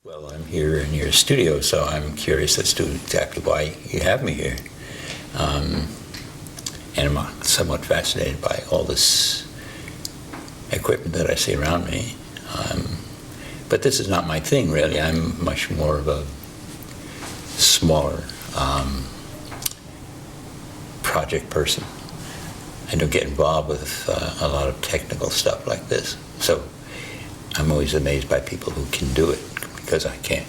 Well, I'm here in your studio, so I'm curious as to exactly why you have me here. And I'm somewhat fascinated by all this equipment that I see around me. But this is not my thing, really. I'm much more of a smaller project person. I don't get involved with a lot of technical stuff like this. So I'm always amazed by people who can do it, because I can't.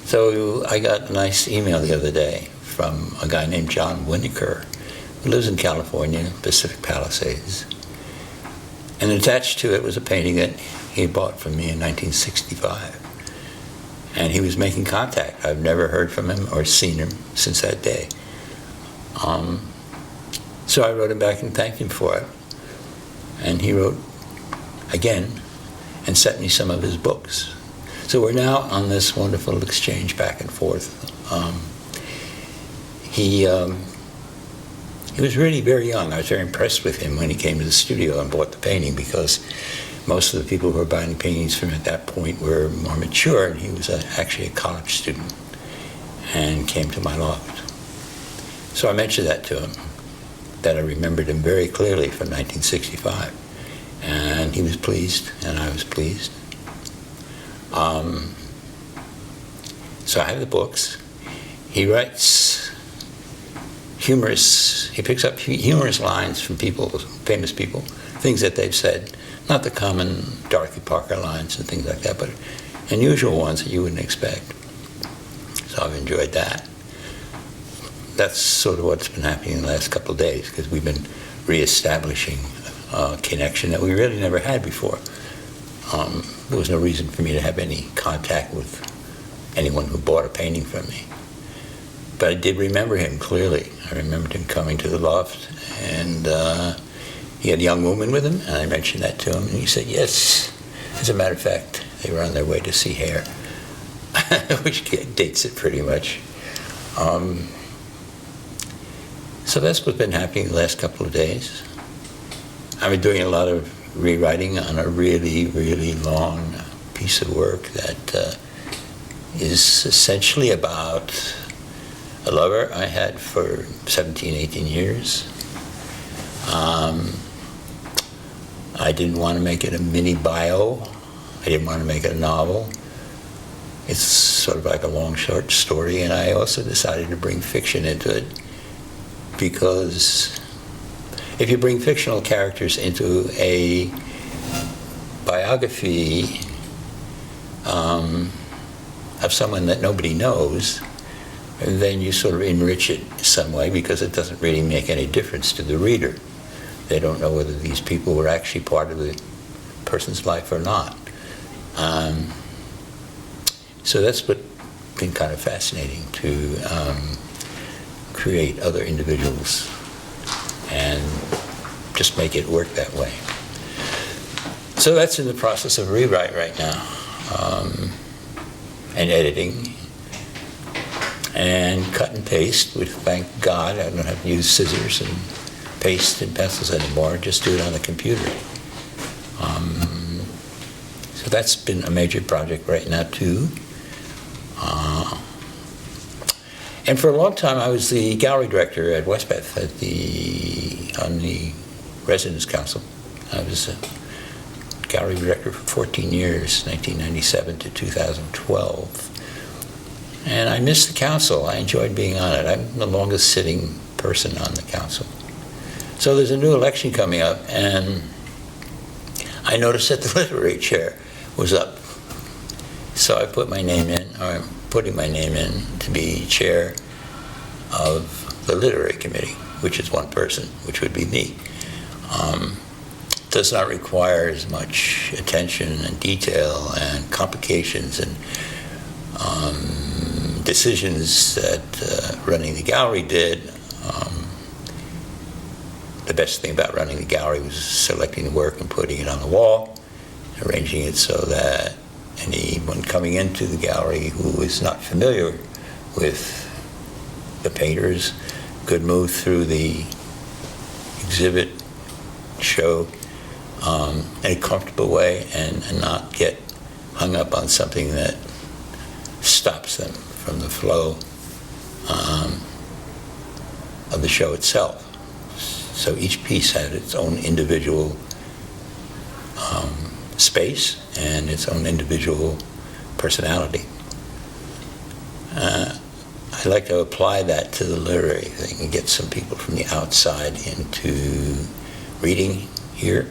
So I got a nice email the other day from a guy named John Winokur, who lives in California, Pacific Palisades. And attached to it was a painting that he bought from me in 1965. And he was making contact. I've never heard from him or seen him since that day. So I wrote him back and thanked him for it. And he wrote again and sent me some of his books. So we're now on this wonderful exchange back and forth. He was really very young. I was very impressed with him when he came to the studio and bought the painting, because most of the people who were buying paintings from him at that point were more mature, and he was actually a college student and came to my loft. So I mentioned that to him, that I remembered him very clearly from 1965. And he was pleased, and I was pleased. So I have the books. He writes he picks up humorous lines from people, famous people, things that they've said, not the common Dorothy Parker lines and things like that, but unusual ones that you wouldn't expect. So I've enjoyed that. That's sort of what's been happening in the last couple of days, because we've been reestablishing a connection that we really never had before. There was no reason for me to have any contact with anyone who bought a painting from me. But I did remember him clearly. I remembered him coming to the loft, and he had a young woman with him, and I mentioned that to him, and he said yes. As a matter of fact, they were on their way to see Hair, which dates it pretty much. So that's what's been happening the last couple of days. I've been doing a lot of rewriting on a really, really long piece of work that is essentially about a lover I had for 17, 18 years. I didn't want to make it a mini bio. I didn't want to make it a novel. It's sort of like a long, short story, and I also decided to bring fiction into it, because if you bring fictional characters into a biography of someone that nobody knows, then you sort of enrich it some way, because it doesn't really make any difference to the reader. They don't know whether these people were actually part of the person's life or not. So that's what's been kind of fascinating, to create other individuals and just make it work that way. So that's in the process of rewrite right now, and editing, and cut and paste, which, thank God, I don't have to use scissors and paste and pencils anymore, just do it on the computer. So that's been a major project right now too. And for a long time, I was the gallery director at Westbeth on the Residence Council. I was a gallery director for 14 years, 1997 to 2012. And I missed the council. I enjoyed being on it. I'm the longest sitting person on the council. So there's a new election coming up, and I noticed that the literary chair was up. So I put my name in, or I'm putting my name in, to be chair of the literary committee, which is one person, which would be me. Does not require as much attention and detail and complications and decisions that running the gallery did. The best thing about running the gallery was selecting the work and putting it on the wall, arranging it so that anyone coming into the gallery who is not familiar with the painters could move through the exhibit show in a comfortable way and not get hung up on something that stops them from the flow of the show itself. So each piece had its own individual space and its own individual personality. I like to apply that to the literary thing and get some people from the outside into reading here.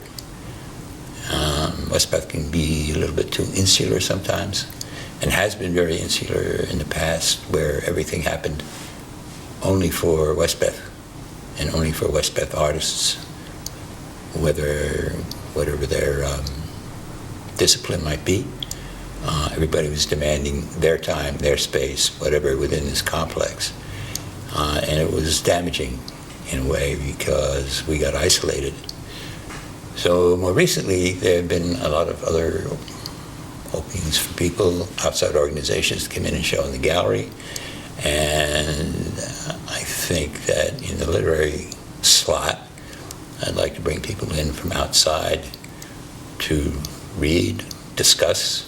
Westbeth can be a little bit too insular sometimes, and has been very insular in the past, where everything happened only for Westbeth and only for Westbeth artists, whatever their discipline might be. Everybody was demanding their time, their space, whatever within this complex. And it was damaging in a way because we got isolated. So more recently, there have been a lot of other openings for people, outside organizations to come in and show in the gallery. And I think that in the literary slot, I'd like to bring people in from outside to read, discuss,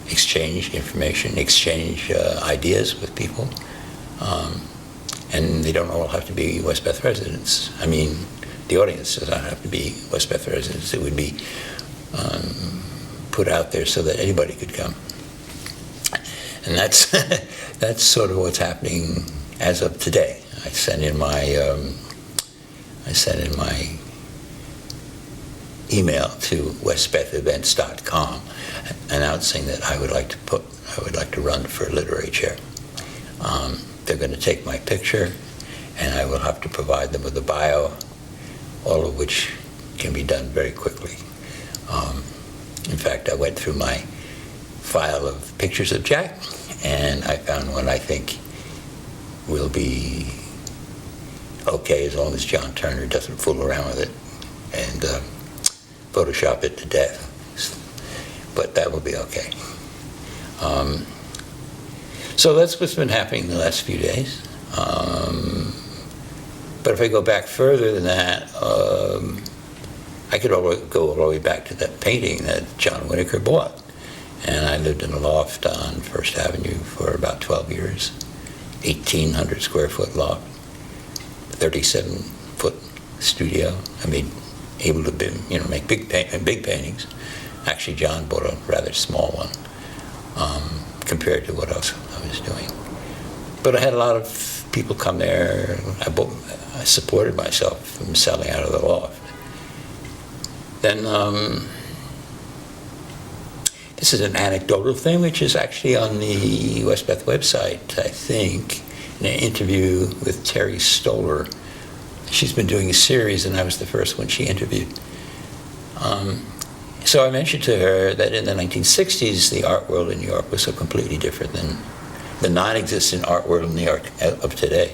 exchange information, exchange ideas with people. And they don't all have to be Westbeth residents. I mean, the audience does not have to be Westbeth residents. It would be put out there so that anybody could come. And that's that's sort of what's happening as of today. I sent in my email to westbethevents.com announcing that I would like to run for literary chair. They're going to take my picture, and I will have to provide them with a bio, all of which can be done very quickly. In fact, I went through my file of pictures of Jack, and I found one I think will be okay as long as John Turner doesn't fool around with it and Photoshop it to death. But that will be okay. So that's what's been happening the last few days. But if I go back further than that, I could go all the way back to that painting that John Whitaker bought. And I lived in a loft on First Avenue for about 12 years, 1,800 square foot loft, 37-foot studio. I mean, able to make big paintings. Actually, John bought a rather small one compared to what else I was doing. But I had a lot of people come there. I supported myself from selling out of the loft. Then this is an anecdotal thing, which is actually on the Westbeth website, I think, in an interview with Terry Stoller. She's been doing a series, and I was the first one she interviewed. So I mentioned to her that in the 1960s, the art world in New York was so completely different than the non-existent art world in New York of today.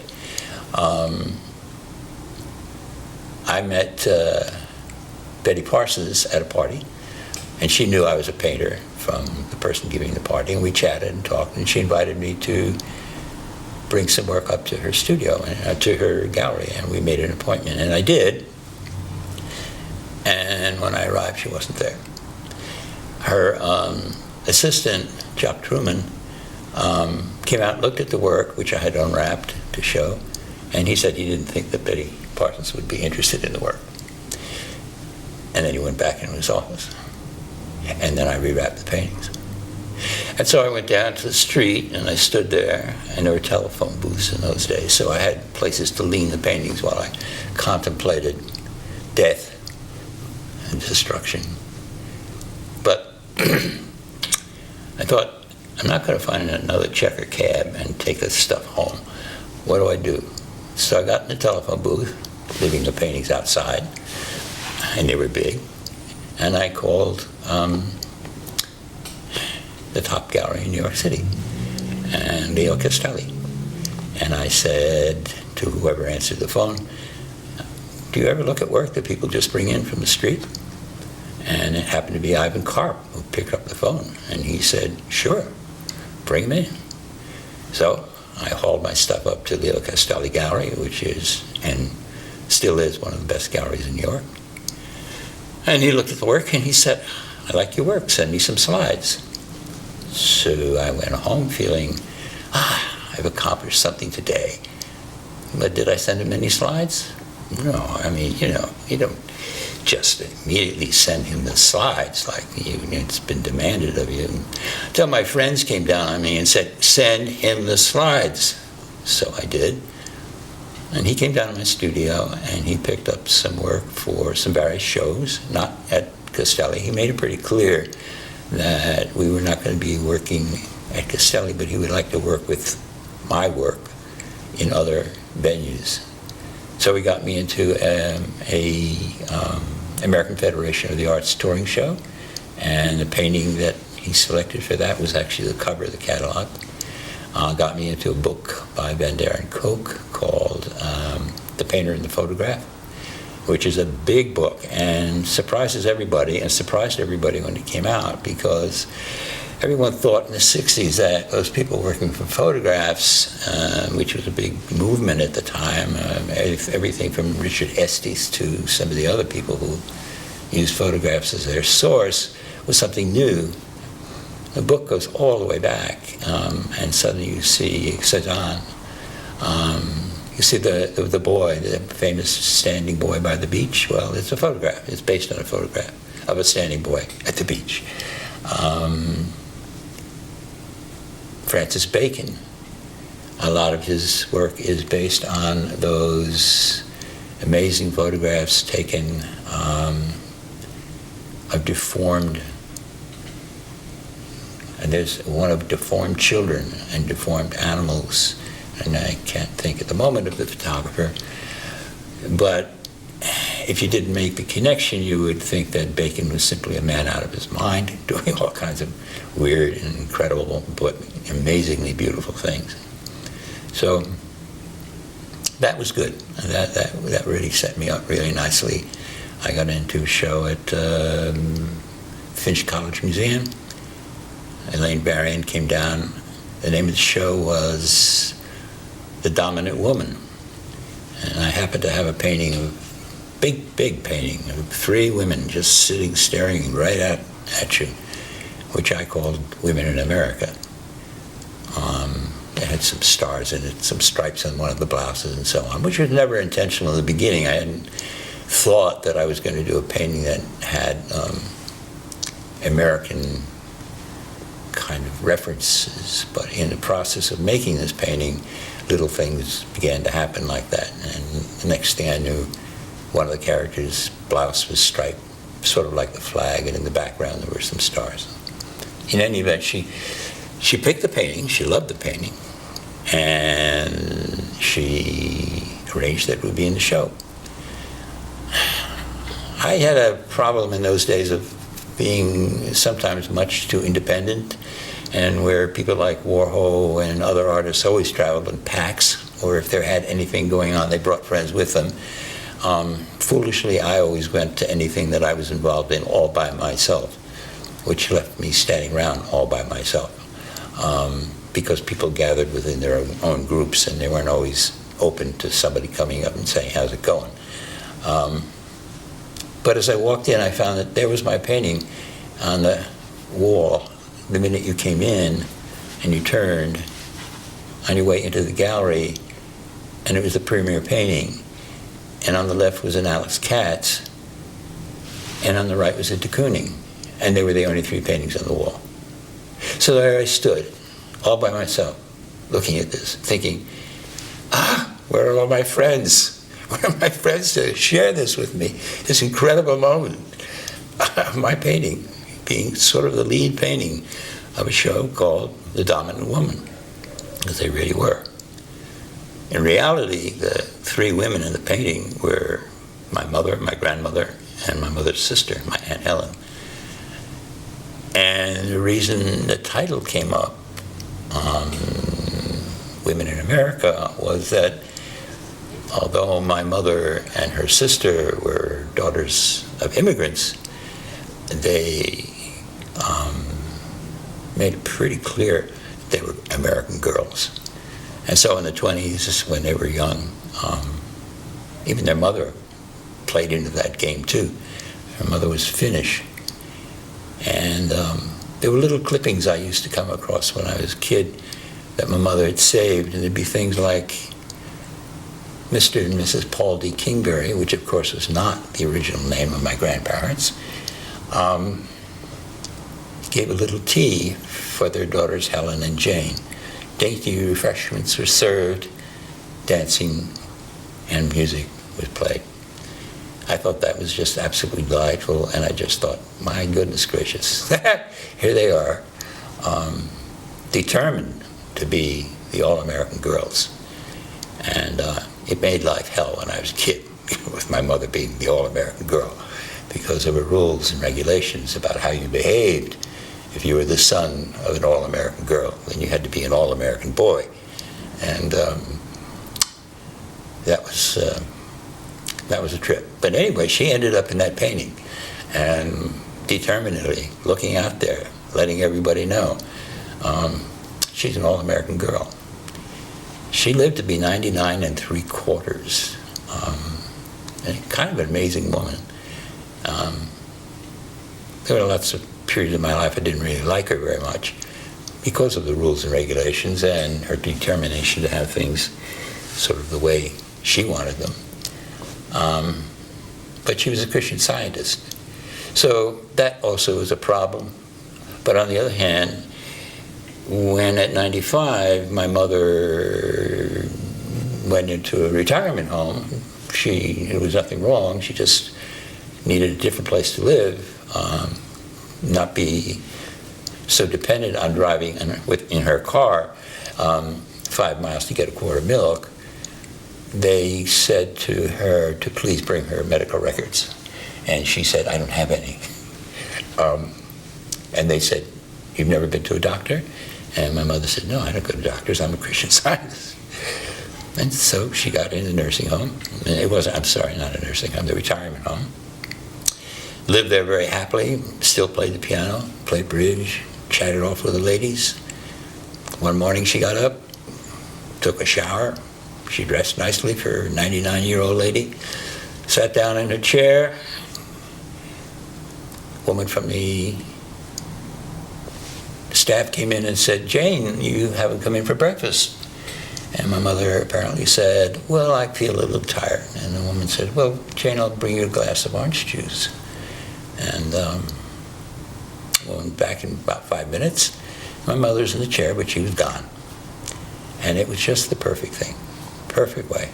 I met Betty Parsons at a party, and she knew I was a painter from the person giving the party, and we chatted and talked, and she invited me to bring some work up to her studio, to her gallery, and we made an appointment, and I did. And when I arrived, she wasn't there. Her assistant, Jock Truman, came out and looked at the work, which I had unwrapped to show, and he said he didn't think that Betty Parsons would be interested in the work. And then he went back into his office. And then I rewrapped the paintings. And so I went down to the street, and I stood there, and there were telephone booths in those days, so I had places to lean the paintings while I contemplated death and destruction. But I thought, I'm not going to find another checker cab and take this stuff home. What do I do? So I got in the telephone booth, leaving the paintings outside, and they were big, and I called the top gallery in New York City, and Leo Castelli. And I said to whoever answered the phone, do you ever look at work that people just bring in from the street? And it happened to be Ivan Karp who picked up the phone, and he said, sure, bring him in. So I hauled my stuff up to Leo Castelli Gallery, which is, and still is, one of the best galleries in New York. And he looked at the work and he said, I like your work, send me some slides. So I went home feeling, I've accomplished something today. But did I send him any slides? No, I mean, you don't just immediately send him the slides like it's been demanded of you. Until my friends came down on me and said, send him the slides. So I did. And he came down to my studio and he picked up some work for some various shows, not at Castelli. He made it pretty clear that we were not going to be working at Castelli, but he would like to work with my work in other venues. So he got me into American Federation of the Arts touring show, and the painting that he selected for that was actually the cover of the catalog. Got me into a book by Van Darren Koch called The Painter and the Photograph, which is a big book and surprises everybody, and surprised everybody when it came out, because everyone thought in the 60s that those people working for photographs, which was a big movement at the time, everything from Richard Estes to some of the other people who used photographs as their source, was something new. The book goes all the way back, and suddenly you see Cezanne. You see the boy, the famous standing boy by the beach. Well, it's a photograph. It's based on a photograph of a standing boy at the beach. Francis Bacon, a lot of his work is based on those amazing photographs taken of deformed, and there's one of deformed children and deformed animals, and I can't think at the moment of the photographer, but if you didn't make the connection, you would think that Bacon was simply a man out of his mind, doing all kinds of weird and incredible, but amazingly beautiful things. So that was good. That really set me up really nicely. I got into a show at Finch College Museum. Elaine Berrien came down. The name of the show was The Dominant Woman. And I happened to have a painting of big painting of 3 women just sitting, staring right at you, which I called Women in America. It had some stars in it, some stripes on one of the blouses and so on, which was never intentional in the beginning. I hadn't thought that I was going to do a painting that had American kind of references, but in the process of making this painting, little things began to happen like that, and the next thing I knew, one of the characters' blouse was striped, sort of like the flag, and in the background there were some stars. In any event, she picked the painting, she loved the painting, and she arranged that it would be in the show. I had a problem in those days of being sometimes much too independent, and where people like Warhol and other artists always traveled in packs, or if they had anything going on, they brought friends with them. Foolishly, I always went to anything that I was involved in all by myself, which left me standing around all by myself, because people gathered within their own groups and they weren't always open to somebody coming up and saying, how's it going? But as I walked in, I found that there was my painting on the wall the minute you came in and you turned on your way into the gallery, and it was the premiere painting. And on the left was an Alex Katz, and on the right was a de Kooning, and they were the only 3 paintings on the wall. So there I stood, all by myself, looking at this, thinking, where are all my friends? Where are my friends to share this with me? This incredible moment of my painting being sort of the lead painting of a show called The Dominant Woman, as they really were. In reality, the 3 women in the painting were my mother, my grandmother, and my mother's sister, my Aunt Helen. And the reason the title came up, Women in America, was that although my mother and her sister were daughters of immigrants, they made it pretty clear they were American girls. And so in the 20s, when they were young, even their mother played into that game too. Her mother was Finnish. And there were little clippings I used to come across when I was a kid that my mother had saved, and there'd be things like Mr. and Mrs. Paul D. Kingberry, which of course was not the original name of my grandparents, gave a little tea for their daughters Helen and Jane. Dainty refreshments were served, dancing and music was played. I thought that was just absolutely delightful, and I just thought, my goodness gracious, here they are, determined to be the all-American girls. And it made life hell when I was a kid, with my mother being the all-American girl, because there were rules and regulations about how you behaved. If you were the son of an all-American girl, then you had to be an all-American boy. And that was a trip. But anyway, she ended up in that painting, and determinedly looking out there, letting everybody know she's an all-American girl. She lived to be 99 3/4, and kind of an amazing woman. There were lots of periods of my life I didn't really like her very much because of the rules and regulations and her determination to have things sort of the way she wanted them. But she was a Christian Scientist. So that also was a problem. But on the other hand, when at 95 my mother went into a retirement home, there was nothing wrong, she just needed a different place to live, not be so dependent on driving in her car 5 miles to get a quart of milk. They said to her to please bring her medical records. And she said, I don't have any. And they said, you've never been to a doctor? And my mother said, no, I don't go to doctors, I'm a Christian Scientist. And so she got in the nursing home. I'm sorry, not a nursing home, the retirement home. Lived there very happily, still played the piano, played bridge, chatted off with the ladies. One morning she got up, took a shower. She dressed nicely for a 99-year-old lady, sat down in her chair. A woman from the staff came in and said, Jane, you haven't come in for breakfast. And my mother apparently said, well, I feel a little tired. And the woman said, well, Jane, I'll bring you a glass of orange juice. And went back in about 5 minutes. My mother's in the chair, but she was gone. And it was just the perfect thing, perfect way.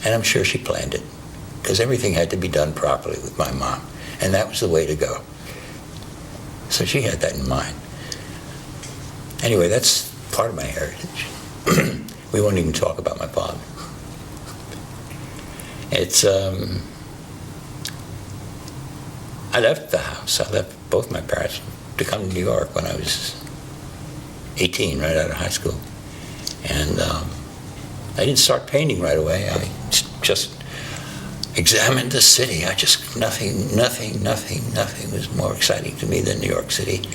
And I'm sure she planned it, because everything had to be done properly with my mom. And that was the way to go. So she had that in mind. Anyway, that's part of my heritage. We won't even talk about my father. It's, I left the house. I left both my parents to come to New York when I was 18, right out of high school. And I didn't start painting right away. I just examined the city. Nothing was more exciting to me than New York City.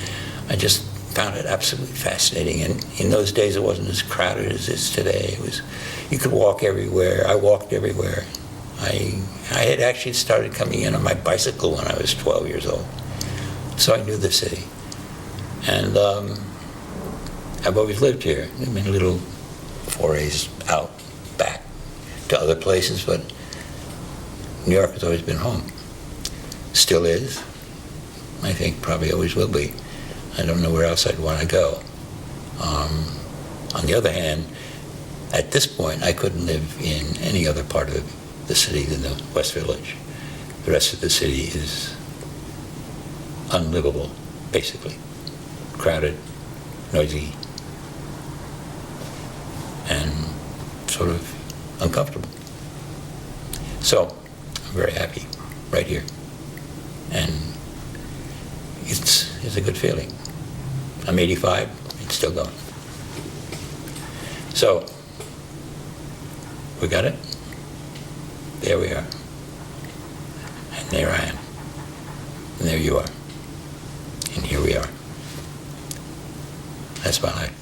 I just found it absolutely fascinating. And in those days, it wasn't as crowded as it is today. You could walk everywhere. I walked everywhere. I had actually started coming in on my bicycle when I was 12 years old. So I knew the city. And I've always lived here. I've been little forays out back to other places, but New York has always been home. Still is. I think probably always will be. I don't know where else I'd want to go. On the other hand, at this point, I couldn't live in any other part of the city than the West Village. The rest of the city is unlivable, basically. Crowded, noisy, and sort of uncomfortable. So, I'm very happy right here. And it's a good feeling. I'm 85, it's still going. So, we got it? There we are. And there I am. And there you are. And here we are. That's my life.